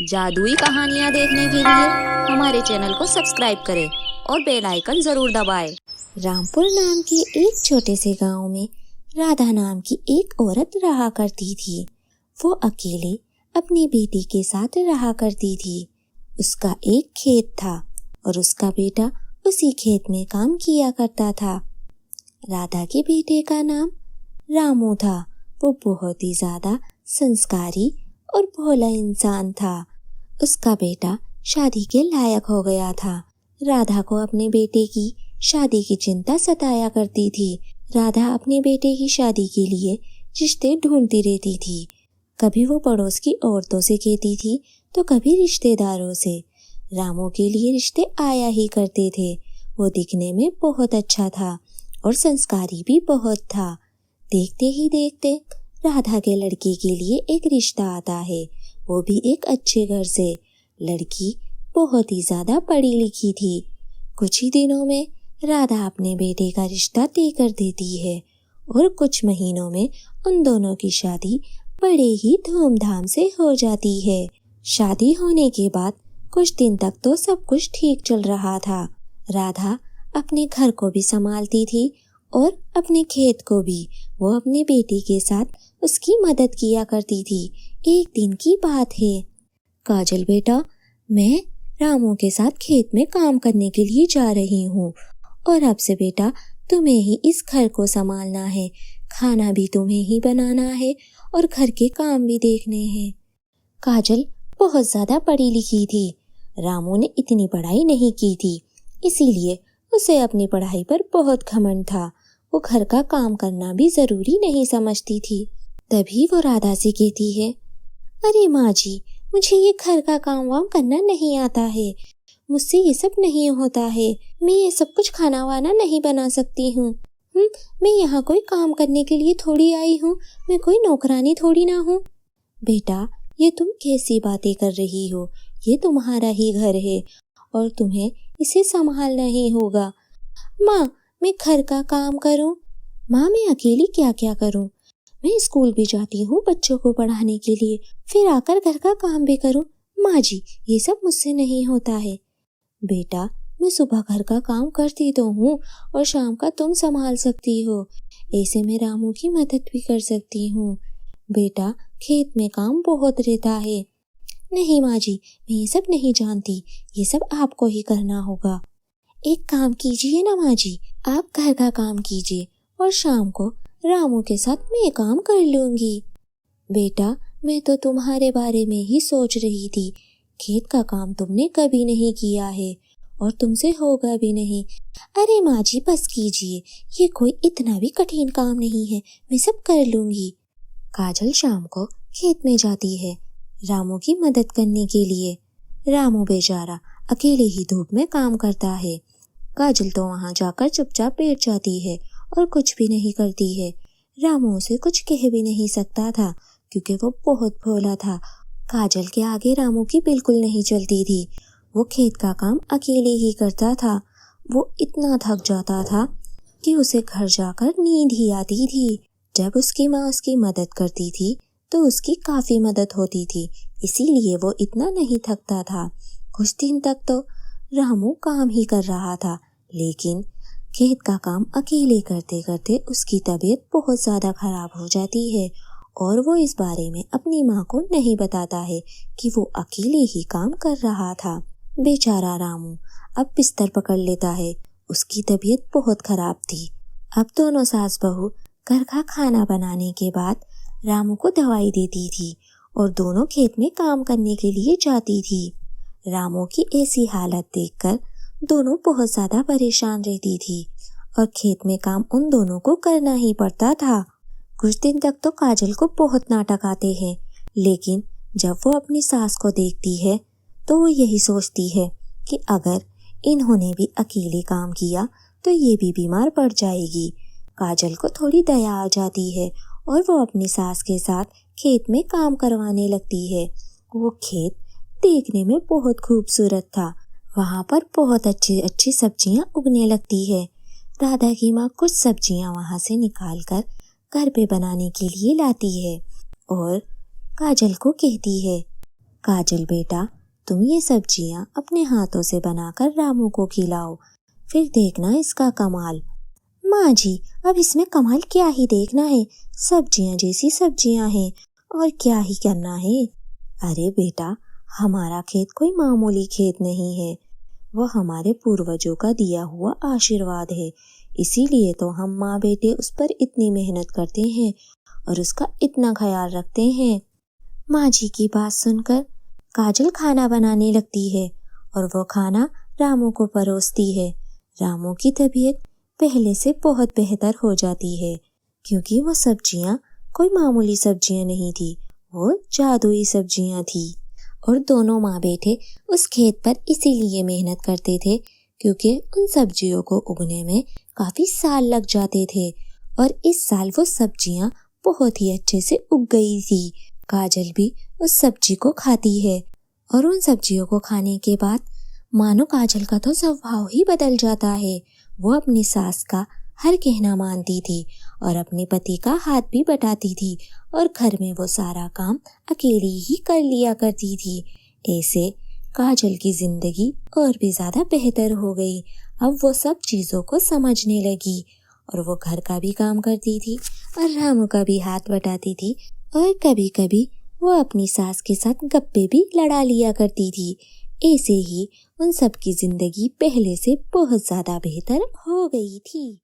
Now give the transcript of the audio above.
जादुई कहानियाँ देखने के लिए हमारे चैनल को सब्सक्राइब करें और बेल आइकन जरूर दबाएं। रामपुर नाम के एक छोटे से गांव में राधा नाम की एक औरत रहा करती थी। वो अकेले अपनी बेटी के साथ रहा करती थी। उसका एक खेत था और उसका बेटा उसी खेत में काम किया करता था। राधा के बेटे का नाम रामू था। वो बहुत ही ज्यादा संस्कारी और भोला इंसान था। उसका बेटा शादी के लायक हो गया था। राधा को अपने बेटे की शादी की चिंता सताया करती थी। राधा अपने बेटे की शादी के लिए रिश्ते ढूंढती रहती थी। कभी वो पड़ोस की औरतों से कहती थी तो कभी रिश्तेदारों से। रामू के लिए रिश्ते आया ही करते थे। वो दिखने में बहुत अच्छा था और संस्कारी भी बहुत था। देखते ही देखते राधा के लड़के के लिए एक रिश्ता आता है, वो भी एक अच्छे घर से। लड़की बहुत ही ज्यादा पढ़ी लिखी थी। कुछ ही दिनों में राधा अपने बेटे का रिश्ता तय कर देती है और कुछ महीनों में उन दोनों की शादी बड़े ही धूमधाम से हो जाती है। शादी होने के बाद कुछ दिन तक तो सब कुछ ठीक चल रहा था। राधा अपने घर को भी संभालती थी और अपने खेत को भी। वो अपने बेटे के साथ उसकी मदद किया करती थी। एक दिन की बात है। काजल बेटा, मैं रामू के साथ खेत में काम करने के लिए जा रही हूँ और अब से बेटा तुम्हें ही इस घर को संभालना है। खाना भी तुम्हें ही बनाना है और घर के काम भी देखने हैं। काजल बहुत ज्यादा पढ़ी लिखी थी। रामू ने इतनी पढ़ाई नहीं की थी, इसीलिए उसे अपनी पढ़ाई पर बहुत घमंड था। वो घर का काम करना भी जरूरी नहीं समझती थी। तभी वो राधा से कहती है, अरे माँ जी, मुझे ये घर का काम वाम करना नहीं आता है। मुझसे ये सब नहीं होता है। मैं ये सब कुछ खाना वाना नहीं बना सकती हूँ। मैं यहाँ कोई काम करने के लिए थोड़ी आई हूँ। मैं कोई नौकरानी थोड़ी ना हूँ। बेटा, ये तुम कैसी बातें कर रही हो? ये तुम्हारा ही घर है और तुम्हें इसे संभालना ही होगा। माँ, मैं घर का काम करूँ? माँ, मैं अकेली क्या क्या करूँ? मैं स्कूल भी जाती हूँ बच्चों को पढ़ाने के लिए, फिर आकर घर का काम भी करूँ। माँ जी, ये सब मुझसे नहीं होता है। बेटा, मैं सुबह घर का काम करती तो हूँ और शाम का तुम संभाल सकती हो। ऐसे में रामू की मदद भी कर सकती हूँ। बेटा, खेत में काम बहुत रहता है। नहीं माँ जी, मैं ये सब नहीं जानती। ये सब आपको ही करना होगा। एक काम कीजिए ना माँ जी, आप घर का काम कीजिए और शाम को रामू के साथ मैं काम कर लूंगी। बेटा, मैं तो तुम्हारे बारे में ही सोच रही थी। खेत का काम तुमने कभी नहीं किया है और तुमसे होगा भी नहीं। अरे माँ जी, बस कीजिए, ये कोई इतना भी कठिन काम नहीं है, मैं सब कर लूंगी। काजल शाम को खेत में जाती है रामू की मदद करने के लिए। रामू बेचारा अकेले ही धूप में काम करता है। काजल तो वहां जाकर चुपचाप बैठ जाती है और कुछ भी नहीं करती है। रामू उसे कुछ कह भी नहीं सकता था क्योंकि वो बहुत भोला था। काजल के आगे रामू की बिल्कुल नहीं चलती थी। वो खेत का काम अकेले ही करता था। वो इतना थक जाता था कि उसे घर जाकर नींद ही आती थी। जब उसकी माँ उसकी मदद करती थी तो उसकी काफी मदद होती थी, इसीलिए वो इतना नहीं थकता था। कुछ दिन तक तो रामू काम ही कर रहा था, लेकिन खेत का काम अकेले करते करते उसकी तबीयत बहुत ज्यादा खराब हो जाती है और वो इस बारे में अपनी माँ को नहीं बताता है कि वो अकेले ही काम कर रहा था। बेचारा रामू अब बिस्तर पकड़ लेता है। उसकी तबीयत बहुत खराब थी। अब दोनों सास बहू घर का खाना बनाने के बाद रामू को दवाई देती थी और दोनों खेत में काम करने के लिए जाती थी। रामू की ऐसी हालत देखकर दोनों बहुत ज्यादा परेशान रहती थी और खेत में काम उन दोनों को करना ही पड़ता था। कुछ दिन तक तो काजल को बहुत नाटक आते हैं, लेकिन जब वो अपनी सास को देखती है तो वो यही सोचती है कि अगर इन्होंने भी अकेले काम किया तो ये भी बीमार पड़ जाएगी। काजल को थोड़ी दया आ जाती है और वो अपनी सास के साथ खेत में काम करवाने लगती है। वो खेत देखने में बहुत खूबसूरत था। वहाँ पर बहुत अच्छी अच्छी सब्जियाँ उगने लगती है। राधा की माँ कुछ सब्जियाँ वहाँ से निकाल कर घर पे बनाने के लिए लाती है और काजल को कहती है, काजल बेटा, तुम ये सब्जियां अपने हाथों से बनाकर रामू को खिलाओ, फिर देखना इसका कमाल। माँ जी, अब इसमें कमाल क्या ही देखना है, सब्जियां जैसी सब्जियां हैं और क्या ही करना है। अरे बेटा, हमारा खेत कोई मामूली खेत नहीं है, वह हमारे पूर्वजों का दिया हुआ आशीर्वाद है। इसीलिए तो हम माँ बेटे उस पर इतनी मेहनत करते हैं और उसका इतना ख्याल रखते हैं। माँ जी की बात सुनकर काजल खाना बनाने लगती है और वो खाना रामू को परोसती है। रामू की तबीयत पहले से बहुत बेहतर हो जाती है, क्योंकि वो सब्जियां कोई मामूली सब्जियां नहीं थी, वो जादुई सब्जियां थी। और दोनों माँ बेटे उस खेत पर इसीलिए मेहनत करते थे, क्योंकि उन सब्जियों को उगने में काफी साल लग जाते थे और इस साल वो सब्जियां बहुत ही अच्छे से उग गई थी। काजल भी उस सब्जी को खाती है और उन सब्जियों को खाने के बाद मानो काजल का तो स्वभाव ही बदल जाता है। वो अपनी सास का हर कहना मानती थी और अपने पति का हाथ भी बटाती थी और घर में वो सारा काम अकेली ही कर लिया करती थी। ऐसे काजल की जिंदगी और भी ज्यादा बेहतर हो गई। अब वो सब चीजों को समझने लगी और वो घर का भी काम करती थी और रामू का भी हाथ बटाती थी और कभी कभी वो अपनी सास के साथ गप्पे भी लड़ा लिया करती थी। ऐसे ही उन सब की जिंदगी पहले से बहुत ज्यादा बेहतर हो गई थी।